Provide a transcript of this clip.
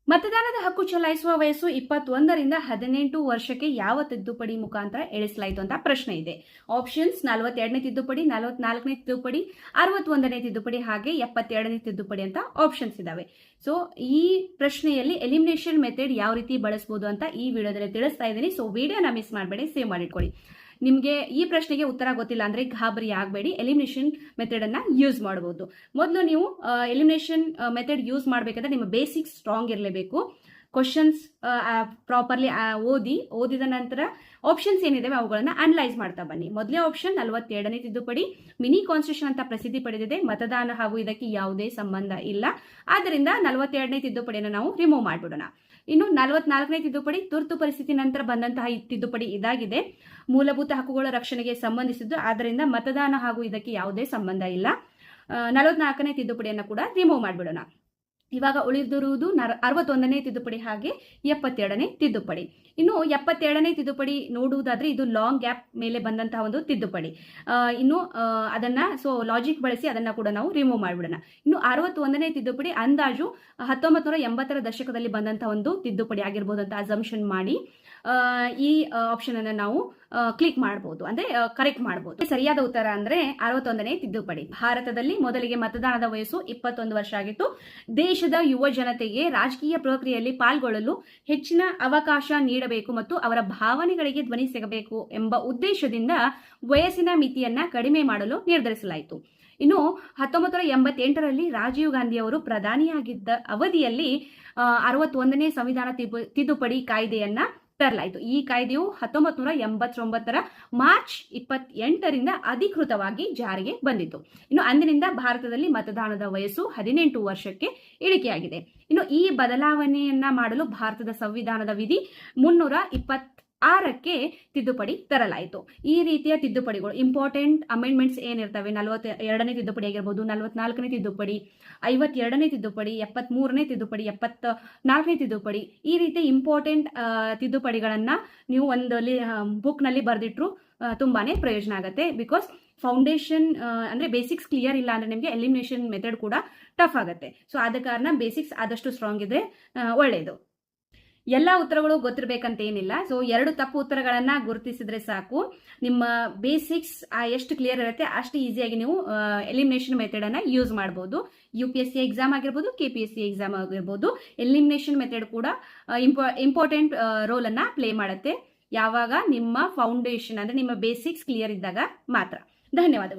ಮತದಾನದ ಹಕ್ಕು ಚಲಾಯಿಸುವ ವಯಸ್ಸು 21ರಿಂದ 18 ವರ್ಷಕ್ಕೆ ಯಾವ ತಿದ್ದುಪಡಿ ಮುಖಾಂತರ ಇಳಿಸಲಾಯಿತು ಅಂತ ಪ್ರಶ್ನೆ ಇದೆ. ಆಪ್ಷನ್ಸ್ 42ನೇ ತಿದ್ದುಪಡಿ, 44ನೇ ತಿದ್ದುಪಡಿ, 61ನೇ ತಿದ್ದುಪಡಿ ಹಾಗೆ 72ನೇ ತಿದ್ದುಪಡಿ ಅಂತ ಆಪ್ಷನ್ಸ್ ಇದಾವೆ. ಸೊ ಈ ಪ್ರಶ್ನೆಯಲ್ಲಿ ಎಲಿಮಿನೇಷನ್ ಮೆಥಡ್ ಯಾವ ರೀತಿ ಬಳಸಬಹುದು ಅಂತ ಈ ವಿಡಿಯೋದಲ್ಲಿ ತಿಳಿಸ್ತಾ ಇದ್ದೀನಿ. ಸೊ ವಿಡಿಯೋನ ಮಿಸ್ ಮಾಡಬೇಡಿ, ಸೇವ್ ಮಾಡಿಟ್ಕೊಳ್ಳಿ. ನಿಮಗೆ ಈ ಪ್ರಶ್ನೆಗೆ ಉತ್ತರ ಗೊತ್ತಿಲ್ಲ ಅಂದ್ರೆ ಗಾಬರಿ ಆಗಬೇಡಿ, ಎಲಿಮಿನೇಷನ್ ಮೆಥಡ್ ಅನ್ನ ಯೂಸ್ ಮಾಡಬಹುದು. ಮೊದಲು ನೀವು ಎಲಿಮಿನೇಷನ್ ಮೆಥಡ್ ಯೂಸ್ ಮಾಡಬೇಕಾದ್ರೆ ನಿಮ್ಮ ಬೇಸಿಕ್ಸ್ ಸ್ಟ್ರಾಂಗ್ ಇರಲೇಬೇಕು. ಕ್ವಶನ್ಸ್ ಪ್ರಾಪರ್ಲಿ ಓದಿದ ನಂತರ ಆಪ್ಷನ್ಸ್ ಏನಿದಾವೆ ಅವುಗಳನ್ನ ಅನಲೈಸ್ ಮಾಡ್ತಾ ಬನ್ನಿ. ಮೊದಲೇ ಆಪ್ಷನ್ 42ನೇ ತಿದ್ದುಪಡಿ ಮಿನಿ ಕಾನ್ಸ್ಟಿಟ್ಯೂಷನ್ ಅಂತ ಪ್ರಸಿದ್ಧಿ ಪಡೆದಿದೆ. ಮತದಾನ ಹಾಗೂ ಇದಕ್ಕೆ ಯಾವುದೇ ಸಂಬಂಧ ಇಲ್ಲ. ಆದ್ದರಿಂದ 42ನೇ ತಿದ್ದುಪಡಿಯನ್ನು ನಾವು ರಿಮೂವ್ ಮಾಡಿಬಿಡೋಣ. ಇನ್ನು 44ನೇ ತಿದ್ದುಪಡಿ ತುರ್ತು ಪರಿಸ್ಥಿತಿ ನಂತರ ಬಂದಂತಹ ತಿದ್ದುಪಡಿ ಇದಾಗಿದೆ. ಮೂಲಭೂತ ಹಕ್ಕುಗಳ ರಕ್ಷಣೆಗೆ ಸಂಬಂಧಿಸಿದ್ದು, ಆದ್ದರಿಂದ ಮತದಾನ ಹಾಗೂ ಇದಕ್ಕೆ ಯಾವುದೇ ಸಂಬಂಧ ಇಲ್ಲ. 44ನೇ ತಿದ್ದುಪಡಿಯನ್ನು ಕೂಡ ರಿಮೂವ್ ಮಾಡಿಬಿಡೋಣ. ಇವಾಗ ಉಳಿದಿರುವುದು 61ನೇ ತಿದ್ದುಪಡಿ ಹಾಗೆ 72ನೇ ತಿದ್ದುಪಡಿ. ಇನ್ನು 72ನೇ ತಿದ್ದುಪಡಿ ನೋಡುವುದಾದ್ರೆ ಇದು ಲಾಂಗ್ ಗ್ಯಾಪ್ ಮೇಲೆ ಬಂದಂತಹ ಒಂದು ತಿದ್ದುಪಡಿ. ಇನ್ನು ಅದನ್ನ ಲಾಜಿಕ್ ಬಳಸಿ ಅದನ್ನ ಕೂಡ ನಾವು ರಿಮೂವ್ ಮಾಡಿಬಿಡೋಣ. ಇನ್ನು 61ನೇ ತಿದ್ದುಪಡಿ ಅಂದಾಜು 1980ರ ದಶಕದಲ್ಲಿ ಬಂದಂತಹ ಒಂದು ತಿದ್ದುಪಡಿ ಆಗಿರ್ಬೋದು ಅಂತ ಅಸಂಪ್ಷನ್ ಮಾಡಿ ಈ ಆಪ್ಷನ್ ಅನ್ನ ನಾವು ಕ್ಲಿಕ್ ಮಾಡಬಹುದು, ಅಂದ್ರೆ ಕರೆಕ್ಟ್ ಮಾಡಬಹುದು. ಸರಿಯಾದ ಉತ್ತರ ಅಂದ್ರೆ 61ನೇ ತಿದ್ದುಪಡಿ. ಭಾರತದಲ್ಲಿ ಮೊದಲಿಗೆ ಮತದಾನದ ವಯಸ್ಸು 21 ವರ್ಷ ಆಗಿತ್ತು. ದೇಶದ ಯುವ ಜನತೆಗೆ ರಾಜಕೀಯ ಪ್ರಕ್ರಿಯೆಯಲ್ಲಿ ಪಾಲ್ಗೊಳ್ಳಲು ಹೆಚ್ಚಿನ ಅವಕಾಶ ನೀಡಬೇಕು ಮತ್ತು ಅವರ ಭಾವನೆಗಳಿಗೆ ಧ್ವನಿ ಸಿಗಬೇಕು ಎಂಬ ಉದ್ದೇಶದಿಂದ ವಯಸ್ಸಿನ ಮಿತಿಯನ್ನ ಕಡಿಮೆ ಮಾಡಲು ನಿರ್ಧರಿಸಲಾಯಿತು. ಇನ್ನು 1988ರಲ್ಲಿ ರಾಜೀವ್ ಗಾಂಧಿ ಅವರು ಪ್ರಧಾನಿಯಾಗಿದ್ದ ಅವಧಿಯಲ್ಲಿ 61ನೇ ಸಂವಿಧಾನ ತಿದ್ದುಪಡಿ ಕಾಯ್ದೆಯನ್ನ ತರಲಾಯಿತು. ಈ ಕಾಯ್ದೆಯು 1989ರ ಮಾರ್ಚ್ 28ರಿಂದ ಅಧಿಕೃತವಾಗಿ ಜಾರಿಗೆ ಬಂದಿತು. ಇನ್ನು ಅಂದಿನಿಂದ ಭಾರತದಲ್ಲಿ ಮತದಾನದ ವಯಸ್ಸು 18 ವರ್ಷಕ್ಕೆ ಇಳಿಕೆಯಾಗಿದೆ. ಇನ್ನು ಈ ಬದಲಾವಣೆಯನ್ನ ಮಾಡಲು ಭಾರತದ ಸಂವಿಧಾನದ ವಿಧಿ 326ಕ್ಕೆ ತಿದ್ದುಪಡಿ ತರಲಾಯಿತು. ಈ ರೀತಿಯ ತಿದ್ದುಪಡಿಗಳು ಇಂಪಾರ್ಟೆಂಟ್ ಅಮೆಂಡ್ಮೆಂಟ್ಸ್ ಏನಿರ್ತವೆ, 42ನೇ ತಿದ್ದುಪಡಿ ಆಗಿರ್ಬೋದು, 44ನೇ ತಿದ್ದುಪಡಿ, 52ನೇ ತಿದ್ದುಪಡಿ, 73ನೇ ತಿದ್ದುಪಡಿ, 74ನೇ ತಿದ್ದುಪಡಿ, ಈ ರೀತಿ ಇಂಪಾರ್ಟೆಂಟ್ ತಿದ್ದುಪಡಿಗಳನ್ನ ನೀವು ಒಂದು ಬುಕ್ ನಲ್ಲಿ ಬರೆದಿಟ್ರು ತುಂಬಾನೇ ಪ್ರಯೋಜನ ಆಗುತ್ತೆ. ಬಿಕಾಸ್ ಫೌಂಡೇಶನ್ ಅಂದ್ರೆ ಬೇಸಿಕ್ಸ್ ಕ್ಲಿಯರ್ ಇಲ್ಲ ಅಂದ್ರೆ ನಿಮಗೆ ಎಲಿಮಿನೇಷನ್ ಮೆಥಡ್ ಕೂಡ ಟಫ್ ಆಗುತ್ತೆ. ಸೊ ಆದ ಕಾರಣ ಬೇಸಿಕ್ಸ್ ಆದಷ್ಟು ಸ್ಟ್ರಾಂಗ್ ಇದ್ರೆ ಒಳ್ಳೆಯದು. ಎಲ್ಲ ಉತ್ತರಗಳು ಗೊತ್ತಿರಬೇಕಂತ ಏನಿಲ್ಲ. ಸೊ 2 ತಪ್ಪು ಉತ್ತರಗಳನ್ನ ಗುರುತಿಸಿದ್ರೆ ಸಾಕು. ನಿಮ್ಮ ಬೇಸಿಕ್ಸ್ ಎಷ್ಟು ಕ್ಲಿಯರ್ ಇರುತ್ತೆ ಅಷ್ಟು ಈಸಿಯಾಗಿ ನೀವು ಎಲಿಮಿನೇಷನ್ ಮೆಥಡ್ ಅನ್ನ ಯೂಸ್ ಮಾಡಬಹುದು. UPSC ಎಕ್ಸಾಮ್ ಆಗಿರ್ಬೋದು, KPSC ಎಕ್ಸಾಮ್ ಆಗಿರ್ಬೋದು, ಎಲಿಮಿನೇಷನ್ ಮೆಥಡ್ ಕೂಡ ಇಂಪಾರ್ಟೆಂಟ್ ರೋಲ್ ಅನ್ನ ಪ್ಲೇ ಮಾಡುತ್ತೆ. ಯಾವಾಗ ನಿಮ್ಮ ಫೌಂಡೇಶನ್ ಅಂದ್ರೆ ನಿಮ್ಮ ಬೇಸಿಕ್ಸ್ ಕ್ಲಿಯರ್ ಇದ್ದಾಗ ಮಾತ್ರ. ಧನ್ಯವಾದಗಳು.